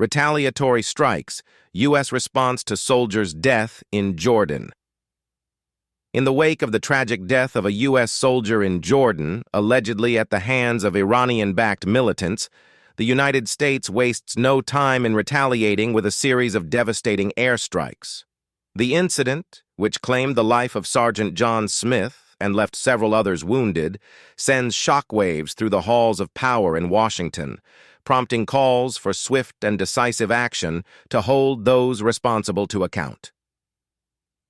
Retaliatory strikes, U.S. response to soldiers' death in Jordan. In the wake of the tragic death of a U.S. soldier in Jordan, allegedly at the hands of Iranian-backed militants, the United States wastes no time in retaliating with a series of devastating airstrikes. The incident, which claimed the life of Sergeant John Smith and left several others wounded, sends shockwaves through the halls of power in Washington, prompting calls for swift and decisive action to hold those responsible to account.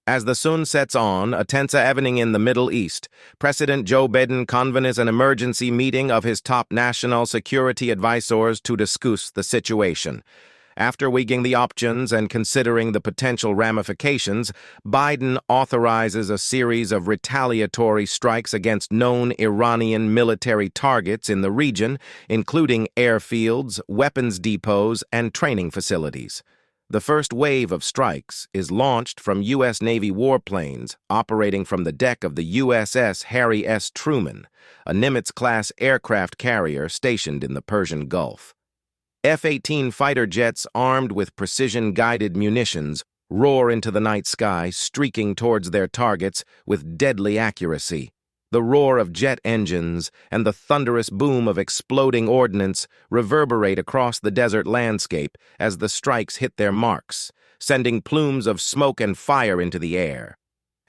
As the sun sets on a tense evening in the Middle East, President Joe Biden convenes an emergency meeting of his top national security advisors to discuss the situation. After weighing the options and considering the potential ramifications, Biden authorizes a series of retaliatory strikes against known Iranian military targets in the region, including airfields, weapons depots, and training facilities. The first wave of strikes is launched from U.S. Navy warplanes operating from the deck of the USS Harry S. Truman, a Nimitz-class aircraft carrier stationed in the Persian Gulf. F-18 fighter jets armed with precision-guided munitions roar into the night sky, streaking towards their targets with deadly accuracy. The roar of jet engines and the thunderous boom of exploding ordnance reverberate across the desert landscape as the strikes hit their marks, sending plumes of smoke and fire into the air.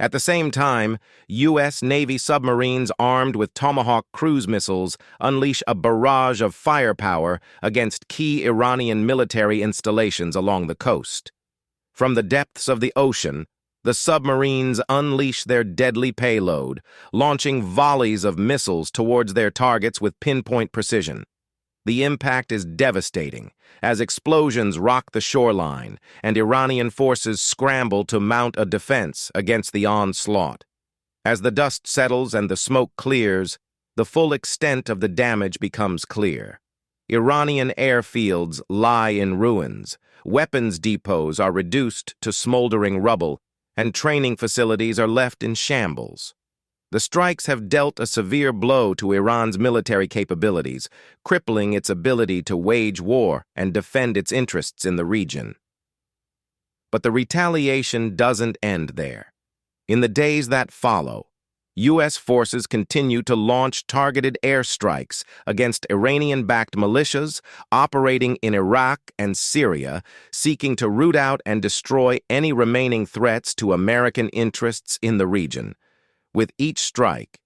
At the same time, U.S. Navy submarines armed with Tomahawk cruise missiles unleash a barrage of firepower against key Iranian military installations along the coast. From the depths of the ocean, the submarines unleash their deadly payload, launching volleys of missiles towards their targets with pinpoint precision. The impact is devastating, as explosions rock the shoreline and Iranian forces scramble to mount a defense against the onslaught. As the dust settles and the smoke clears, the full extent of the damage becomes clear. Iranian airfields lie in ruins, weapons depots are reduced to smoldering rubble, and training facilities are left in shambles. The strikes have dealt a severe blow to Iran's military capabilities, crippling its ability to wage war and defend its interests in the region. But the retaliation doesn't end there. In the days that follow, U.S. forces continue to launch targeted airstrikes against Iranian-backed militias operating in Iraq and Syria, seeking to root out and destroy any remaining threats to American interests in the region. With each strike,